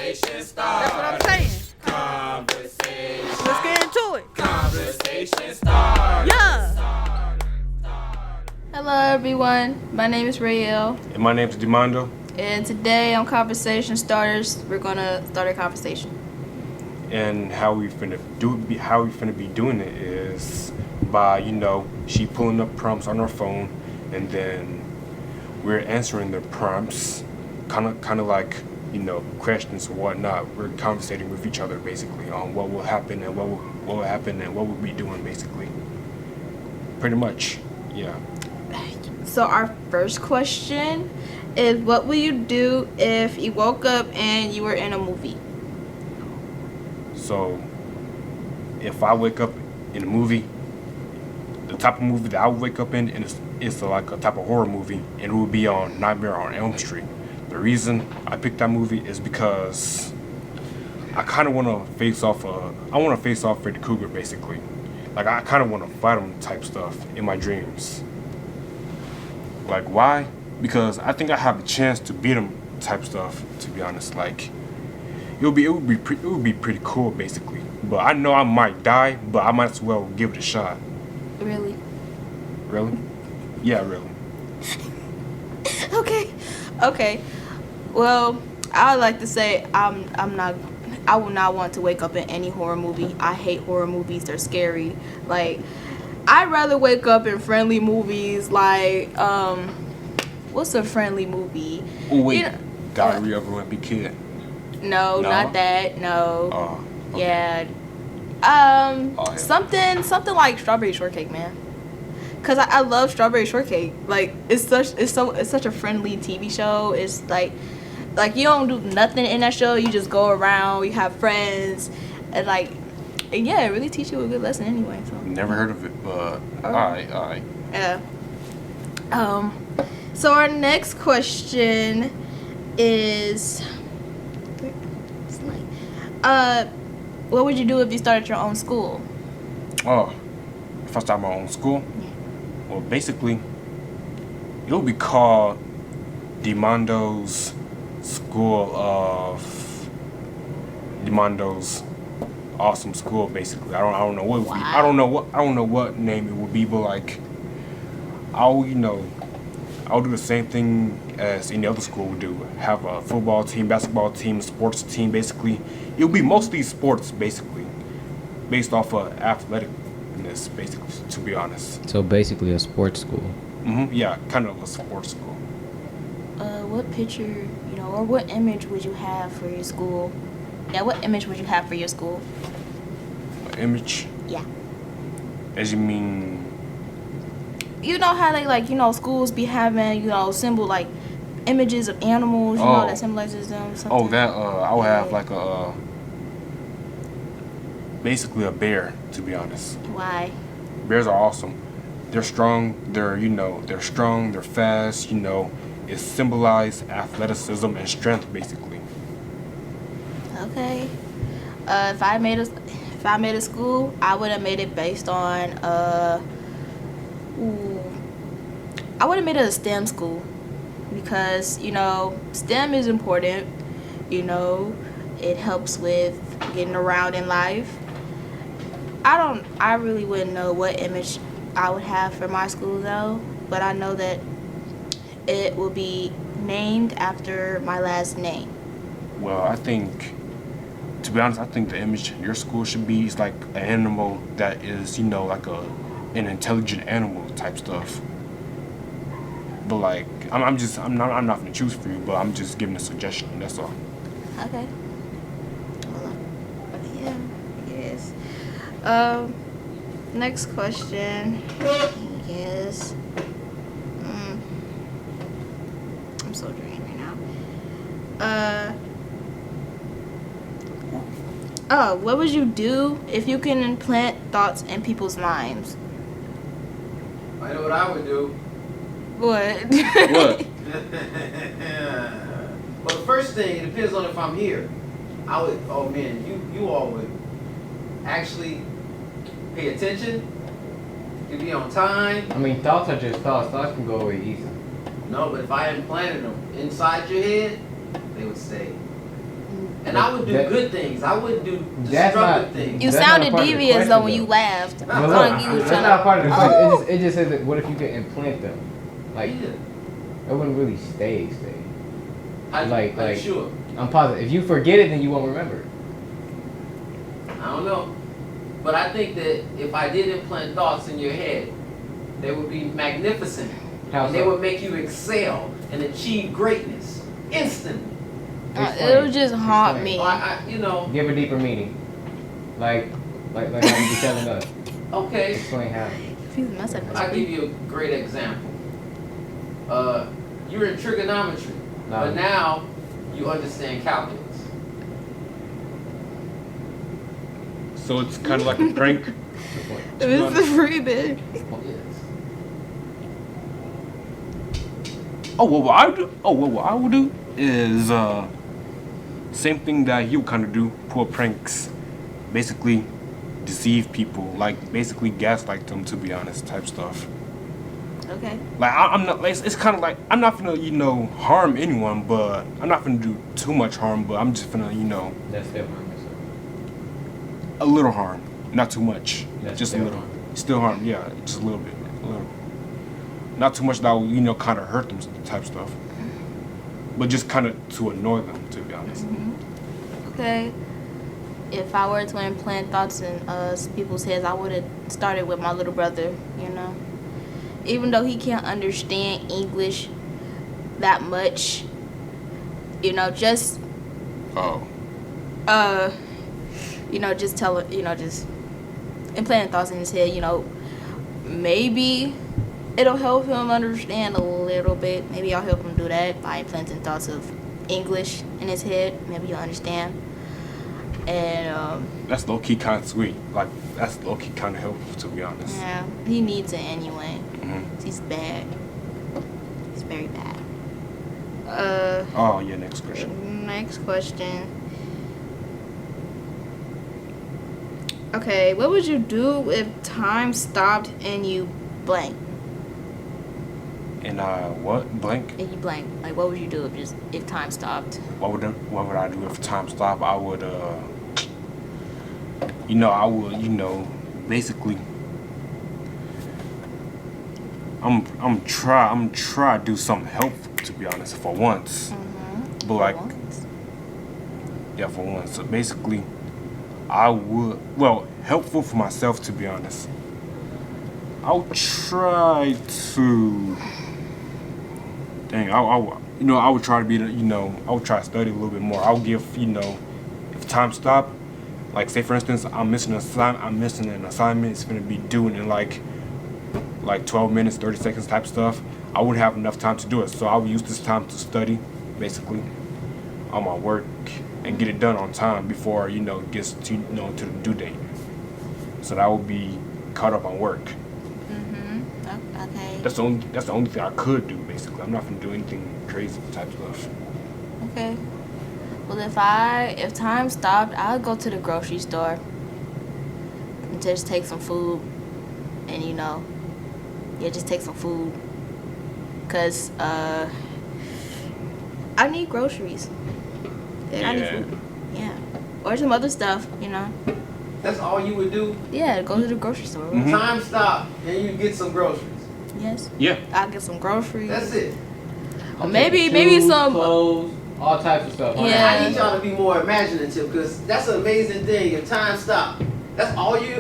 Conversation starters. That's what I'm saying. Conversation. Let's get into it. Conversation starters. Yeah. Hello everyone, my name is Rayelle. And my name is Damando. And today on Conversation Starters, we're gonna start a conversation. And how we finna be doing it is by, she pulling up prompts on her phone, and then we're answering the prompts, kind of like, questions or whatnot. We're conversating with each other basically on what will happen and what will happen and what we'll be doing basically. Pretty much, yeah. So our first question is, what will you do if you woke up and you were in a movie? So, if I wake up in a movie, the type of movie that I would wake up in is like a type of horror movie, and it would be on Nightmare on Elm Street. The reason I picked that movie is because I kind of want to face off Freddy Krueger basically. Like, I kind of want to fight him type stuff in my dreams. Like, why? Because I think I have a chance to beat him type stuff, to be honest. Like, it would be pretty cool basically. But I know I might die, but I might as well give it a shot. Really? Really? Yeah, really. Okay. Well, I would like to say I would not want to wake up in any horror movie. I hate horror movies. They're scary. Like, I'd rather wake up in friendly movies like what's a friendly movie? Oh wait, Diary of a Wimpy Kid. No, not that. No. Okay. Yeah. yeah. Something like Strawberry Shortcake, man. Cause I love Strawberry Shortcake. Like, it's such a friendly TV show. It's like you don't do nothing in that show. You just go around. You have friends, and yeah, it really teaches you a good lesson anyway. So. Never heard of it, but alright. Yeah. So our next question is, what would you do if you started your own school? Oh, if I start my own school? Yeah. Well, basically, it'll be called Damando's Awesome School. Basically, I don't know what it would be. I don't know what name it would be, but like, I'll do the same thing as any other school would do. Have a football team, basketball team, sports team. Basically, it'll be mostly sports, basically, based off of athleticness, basically. To be honest. So basically, a sports school. Yeah, kind of a sports school. What picture, or what image would you have for your school? Yeah, what image would you have for your school? Image? Yeah. As you mean? You know how they schools be having, symbol like images of animals, that symbolizes them. Something. Oh, that I would have like basically a bear, to be honest. Why? Bears are awesome. They're strong. They're strong. They're fast. It symbolizes athleticism and strength, basically. Okay. If I made a school, I would have made it based on I would have made it a STEM school, because STEM is important. It helps with getting around in life. I really wouldn't know what image I would have for my school though, but I know that it will be named after my last name. Well, to be honest, I think the image your school should be is like an animal that is, like an intelligent animal type stuff. But like, I'm not gonna choose for you, but I'm just giving a suggestion. That's all. Okay. Yeah. Yes. Next question is, I'm so drained right now. What would you do if you can implant thoughts in people's minds? I know what I would do. What? What? Well, the first thing, it depends on if I'm here. I would, oh man, you all would actually pay attention. You'd be on time. I mean, thoughts are just thoughts. Thoughts can go away easy. No, but if I implanted them inside your head, they would stay. And I would do That- good things. I wouldn't do That's destructive not- things. You That's sounded not part of the devious though question, when you though. laughed. But I look, thought you was That's trying not to. part of the Oh. question. It just says that what if you could implant them? Like, Yeah. it wouldn't really stay. Like- Sure. I'm positive. If you forget it, then you won't remember it. I don't know. But I think that if I did implant thoughts in your head, they would be magnificent. How And they so? would make you excel and achieve greatness instantly. It would just haunt me. You know, Give a deeper meaning. Like how you be telling us. okay. Explain how. Please mess up I'll give you a great example. You're in trigonometry, No. but now you understand calculus. So it's kind of like a prank. Mr. Freeman. Yes. Oh, well, what I do? Oh, well, what I would do is same thing that he would kind of do. Pull pranks, basically deceive people, like basically gaslight them. To be honest, type stuff. Okay. Like I'm not. Like, it's kind of like I'm not gonna harm anyone, but I'm not gonna do too much harm. But I'm just gonna That's still harm. a little harm, not too much. That's Just a still little. harm. Still harm, yeah, just a little bit, a little. Not too much that will kind of hurt them type stuff, but just kind of to annoy them, to be honest. Okay. If I were to implant thoughts in people's heads, I would have started with my little brother, Even though he can't understand English that much, just Oh. just tell him, just implant thoughts in his head, maybe it'll help him understand a little bit. Maybe I'll help him do that by implanting thoughts of English in his head. Maybe he'll understand. And That's low key kind of sweet. Like that's low key kind of helpful, to be honest. yeah, he needs it anyway. Mhm. He's bad. He's very bad. Oh yeah, next question. Next question. Okay, what would you do if time stopped and you blank? And what? Blank? And you blank. Like, what would you do if time stopped? What would I do if time stopped? I would basically I'm try to do something helpful, to be honest, for once. But like yeah, for once. So basically I would helpful for myself, to be honest. I would try to I would try to be I would try to study a little bit more. I would give if time stopped, like say for instance I'm missing an assignment, it's gonna be due in like 12 minutes, 30 seconds type stuff. I wouldn't have enough time to do it, so I would use this time to study basically on my work and get it done on time before it gets to to the due date, so that I would be caught up on work. Okay. That's the only thing I could do, basically. I'm not gonna do anything crazy type stuff. Okay. Well, if time stopped, I'd go to the grocery store and just take some food, and just take some food, cause I need groceries. I need Yeah. food. Yeah. Or some other stuff, That's all you would do? Yeah, go to the grocery store. Mhm. Time stop and you get some groceries. Yes. Yeah. I'll get some groceries. That's it. Or maybe Shoes, some. clothes, all types of stuff. Yeah. I need y'all to be more imaginative because that's an amazing thing. Your time stop. That's all you're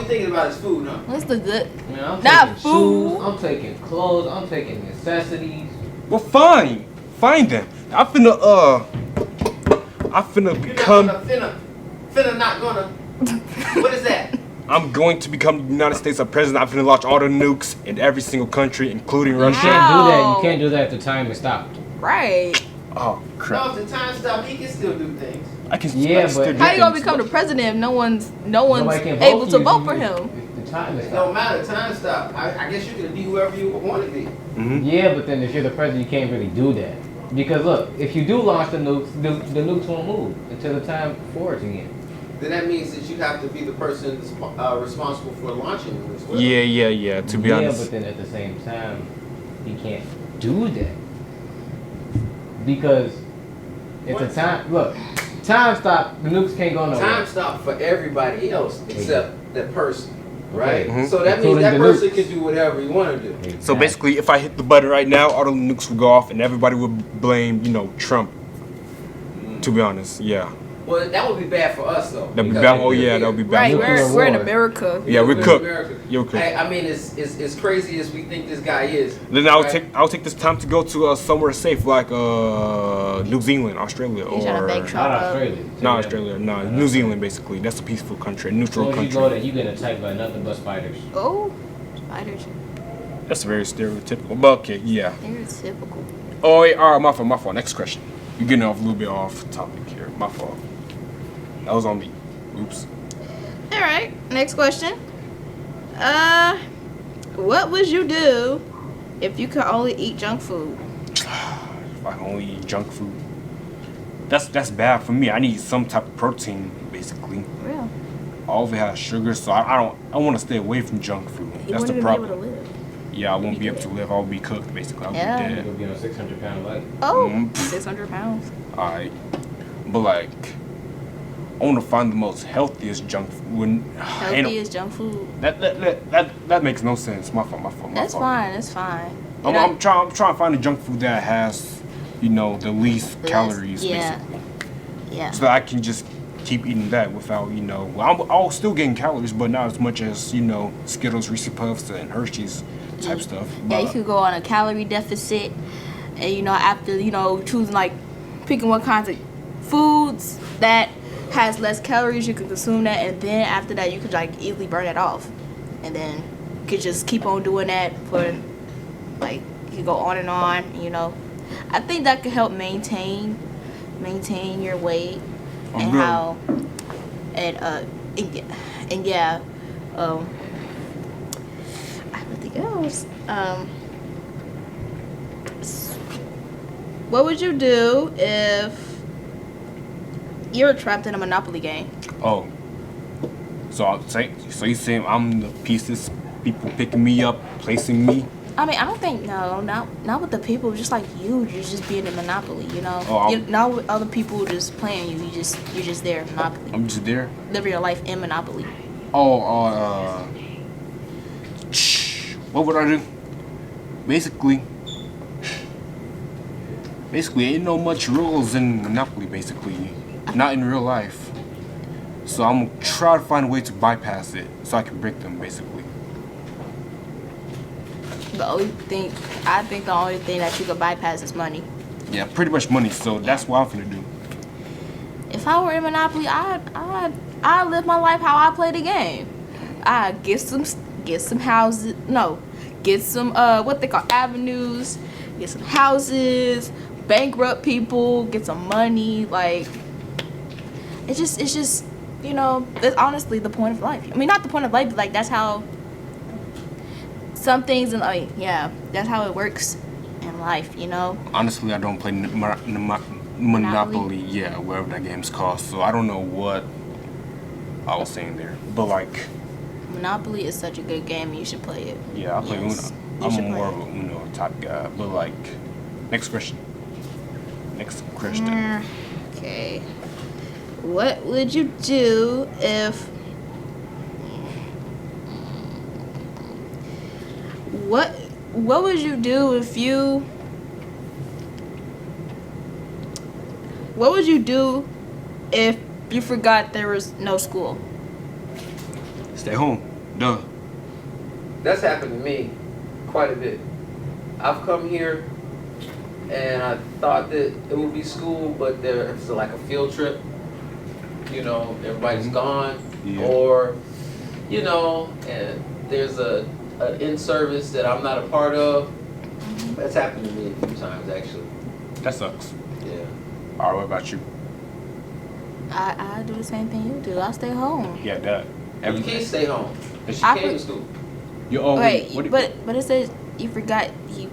thinking about is food, huh? What's the good? Man, I'm Not taking food. shoes, I'm taking clothes, I'm taking necessities. Well, fine then. I finna You're become. not finna not gonna. What is that? I'm going to become the United States president. I'm finna launch all the nukes in every single country, including You Russia. can't do that. Wow. You can't do that if the time is stopped. Right. Oh No, crap! if the time stop, he can still do things. I can. Yeah, I can still but- do How you gonna things. become the president if no one's Nobody can able for to you vote if for you- him? If the time is It don't stopped. matter. Time stop. I guess you can be whoever you want to be. Mhm. Yeah, but then if you're the president, you can't really do that. Because look, if you do launch the nukes, the nukes won't move until the time for it again. Then that means that you have to be the person responsible for launching them as well. Yeah. To be Yeah, honest. but then at the same time, he can't do that. Because if the What? time, look, time stop. The nukes can't go nowhere. Time stop for everybody else except that person, right? Okay. So that means Including that the person nukes. can do whatever he want to do. Exactly. So basically, if I hit the button right now, all the nukes would go off, and everybody would blame, Trump. To be honest, yeah. Well, that would be bad for us though. That'd be because bad. Oh we're yeah, here. that would be bad. Right, Nuclear we're in war. America. Yeah, we We're in cook. America. You cook. I mean, it's crazy as we think this guy is. Then I'll right? I'll take this time to go to somewhere safe like New Zealand, Australia, He's trying to bake or Trump Not up. Australia. not Australia, no, New Zealand basically. That's a peaceful country, a As neutral soon as you go country. there, you get attacked by nothing but spiders. Oh, spiders. That's very stereotypical. But okay, yeah. Stereotypical. Oh, wait, all right, my fault. Next question. You're getting off a little bit off topic here. My fault. That was on me. Oops. All right, next question. What would you do if you could only eat junk food? If I can only eat junk food, that's bad for me. I need some type of protein, basically. Real. All of it has sugar, so I want to stay away from junk food. You That's the wouldn't problem. be able to live. Yeah, I won't be able to live. I'll be cooked, basically. I'll Yeah. be dead. You'll be on a 600-pound life. Oh, Mm. 600 pounds. Alright. But like, I want to find the most healthiest junk food. Healthy is junk food. That makes no sense. My fault. That's fine. That's fine. I'm trying to find a junk food that has, the least Less- calories, yeah. basically. Yeah. So that I can just keep eating that without, I'll still gain calories, but not as much as, Skittles, Reese's Puffs, and Hershey's type stuff. Yeah, you But- could go on a calorie deficit, and after choosing picking what kinds of foods that has less calories, you can consume that, and then after that you could easily burn it off, and then you could just keep on doing that for you could go on and on. I think that could help maintain your weight and good. how and yeah. Everything else. What would you do if you were trapped in a Monopoly game? Oh. So you saying I'm the pieces, people picking me up, placing me? I mean, I don't think not with the people. Just like you're just being in Monopoly. Oh, Not with other people just playing you. You're just there in Monopoly. I'm just there. Living your life in Monopoly. What would I do? Basically, ain't no much rules in Monopoly, basically. Not in real life. So I'm gonna try to find a way to bypass it so I can break them, basically. I think the only thing that you could bypass is money. Yeah, pretty much money, so that's what I'm gonna do. If I were in Monopoly, I'd live my life how I play the game. I'd get some houses. No, get some what they call avenues. Get some houses. Bankrupt people. Get some money. It's just that's honestly the point of life. I mean, not the point of life, but that's how some things in that's how it works in life. Honestly, I don't play Monopoly, wherever that game's called, so I don't know what I was saying there. But Monopoly is such a good game, and you should play it. yeah, I play Yes, Uno. you should I'm play more it. of a Uno type guy. But next question. Okay. What would you do if... What would you do if you... What would you do if you forgot there was no school? Stay home. Duh. That's happened to me quite a bit. I've come here and I thought that it would be school, but there's a field trip. Everybody's gone, Yeah. or and there's an in-service that I'm not a part of. That's happened to me a few times actually. That sucks. Yeah. Alright, what about you? I do the same thing you do. I stay home. Yeah, that. You can't stay home. You I came for- to school. You always. Wait, but it says you forgot you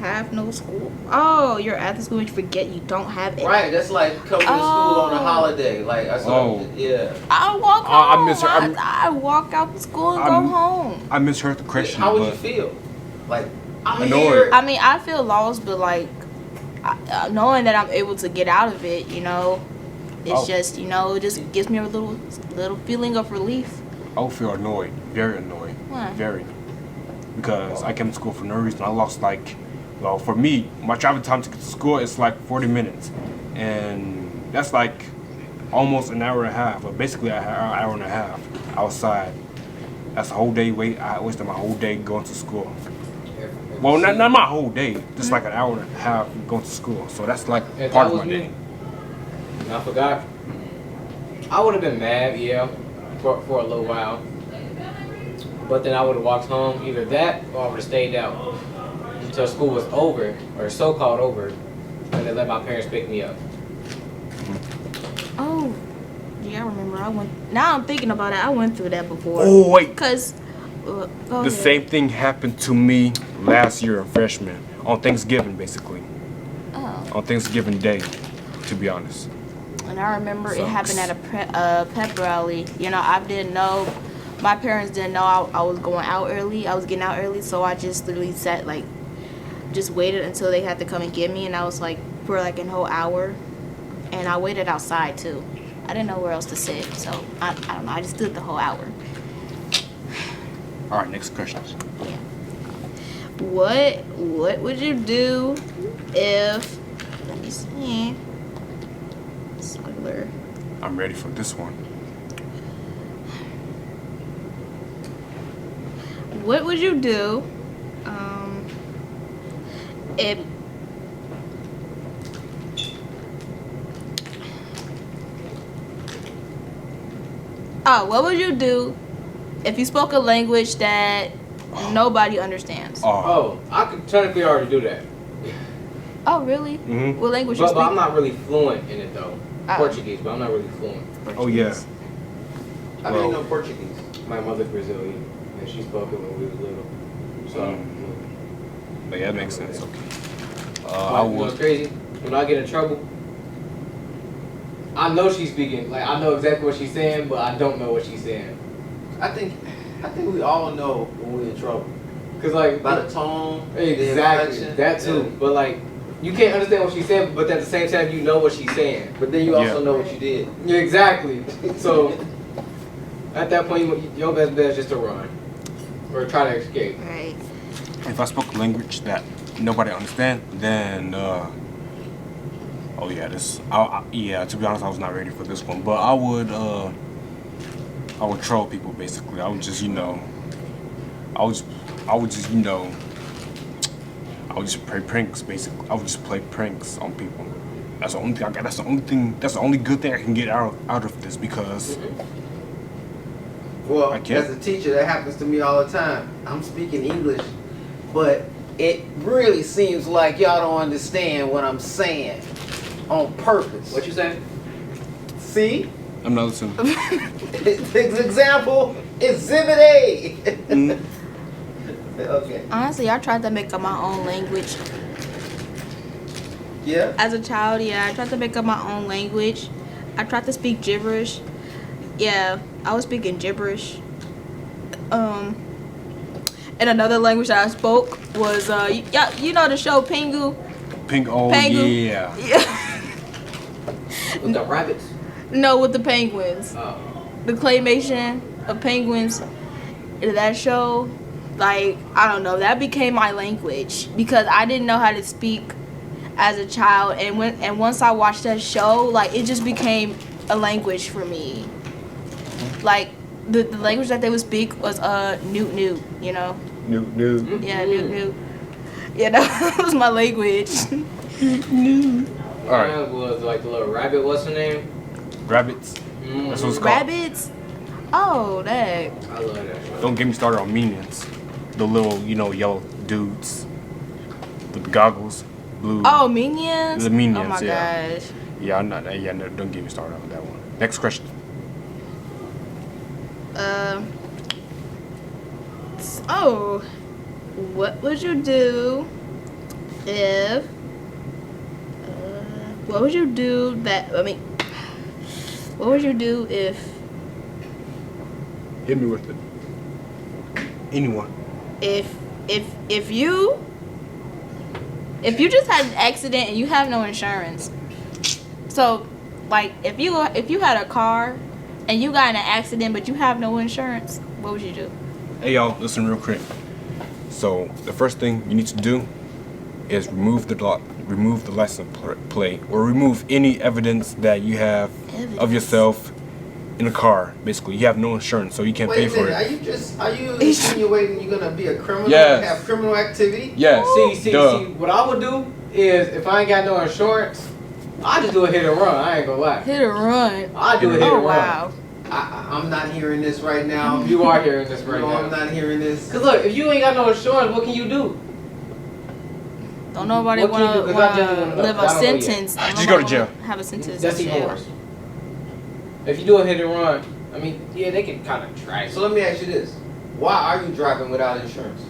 have no school. Oh, you're at the school and you forget you don't have it. Right, that's like coming to school on a Oh. holiday. Yeah. I walk I home. misheard- I walk out the school and I'm- go home. I misheard the question. How would but you feel? I'm Annoyed. here. I mean, I feel lost, but knowing that I'm able to get out of it, It's just, you know, it just gives me a little feeling of relief. I would feel annoyed, very annoyed, Why? very, because I came to school for no reason. I lost like, well, for me, my travel time to get to school is like 40 minutes, and that's like almost an hour and a half, or basically an hour and a half outside. That's a whole day wait. I wasted my whole day going to school. Well, not my whole day, just like an hour and a half going to school. So that's like If part that of my was me, day. I forgot. I would have been mad, yeah, for a little while. But then I would have walked home, either that or I would have stayed out until school was over, or so-called over, and then let my parents pick me up. Oh, yeah, I remember. Now I'm thinking about it. I went through that before. Oh wait, Cause, go the ahead. same thing happened to me last year in freshman on Thanksgiving, basically Oh. on Thanksgiving Day, to be honest. And I remember it Sucks. happened at a pep rally. You know, I didn't know. My parents didn't know I was going out early. I was getting out early, so I just literally sat just waited until they had to come and get me, and I was like for like a whole hour, and I waited outside too. I didn't know where else to sit, so I don't know. I just stood the whole hour. All right, next question. Yeah. What would you do if? Let me see. Cellular. I'm ready for this one. What would you do if what would you do if you spoke a language that nobody understands? Oh, I could technically already do that. Oh, really? Mhm. What language you But speak? I'm not really fluent in it though. Oh. Portuguese, but I'm not really fluent. Oh yeah. How do you know Portuguese? My mother's Brazilian, and she spoke it when we was little. So, But yeah, that makes sense. Okay. I you know what's would. crazy? When I get in trouble, I know she's speaking. Like I know exactly what she's saying, but I don't know what she's saying. I think we all know when we're in trouble. Cause like By the tone, the exactly inflection. that too. Yeah. But like you can't understand what she's saying, but at the same time you know what she's saying. But then you also Yeah. know what you did. Yeah, exactly. So at that point, your best bet is just to run or try to escape. Right. If I spoke a language that nobody understand, then oh yeah, yeah. To be honest, I was not ready for this one, but I would troll people basically. I would just play pranks basically. I would just play pranks on people. That's the only thing I got. That's the only good thing I can get out of this because Well, I can't. as a teacher, that happens to me all the time. I'm speaking English, but it really seems like y'all don't understand what I'm saying on purpose. What you say? See? I'm not listening. The example, Exhibit A. Okay. Honestly, I tried to make up my own language. Yeah? As a child, yeah, I tried to make up my own language. I tried to speak gibberish. Yeah, I was speaking gibberish. And another language that I spoke was, you know the show Pingu? Oh Pengu. yeah. Yeah. With the rabbits? No, with the penguins. Oh. The claymation of penguins. That show, like, I don't know, that became my language because I didn't know how to speak as a child, and once I watched that show, like, it just became a language for me. Like, the language that they would speak was newt, you know? New. Yeah, newt. Yeah, that was my language. All right. Mine was like the little rabbit. What's her name? Rabbits. That's what it's called. Rabbits? Oh, that. I love that show. Don't get me started on minions. The little, yellow dudes with the goggles, blue. Oh, Minions? The Minions, Oh my yeah. gosh. Yeah, I'm not. Yeah, no, don't get me started on that one. Next question. Oh, what would you do if? What would you do what would you do if? Hit me with it. Anyone. If you just had an accident and you have no insurance, so Like if you had a car and you got in an accident but you have no insurance, what would you do? Hey y'all, listen real quick. So the first thing you need to do is remove the license plate, or remove any evidence that you have of yourself in a car. Basically, you have no insurance, so you can't pay Wait a for minute, it. are you insinuating you're gonna be a criminal? Yes. Have criminal activity? Yes. See, what I would do is if I ain't got no insurance, I just do a hit and run. I ain't gonna lie. Hit or run. I do a hit Oh and wow. I'm not hearing this right now. run. You are hearing this right No, I'm now. not hearing this. Cause look, if you ain't got no insurance, what can you do? Don't nobody What can you want do? to 'Cause I genuinely wanna know, live 'cause I a don't know yet. sentence. Just go to jail. Have a sentence. That's in even jail. worse. If you do a hit and run, I mean, yeah, they can kind of try. So let me ask you this: why are you driving without insurance?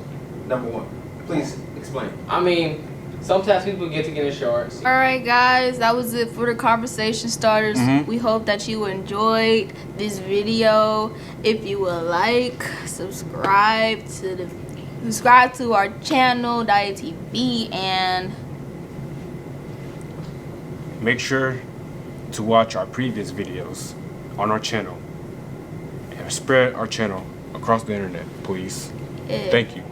Number one, please explain. I mean, sometimes people get insurance. All right, guys, that was it for the conversation starters. We hope that you enjoyed this video. If you would like, subscribe to our channel, Dyett TV, and Make sure to watch our previous videos on our channel and spread our channel across the internet, please. Thank you.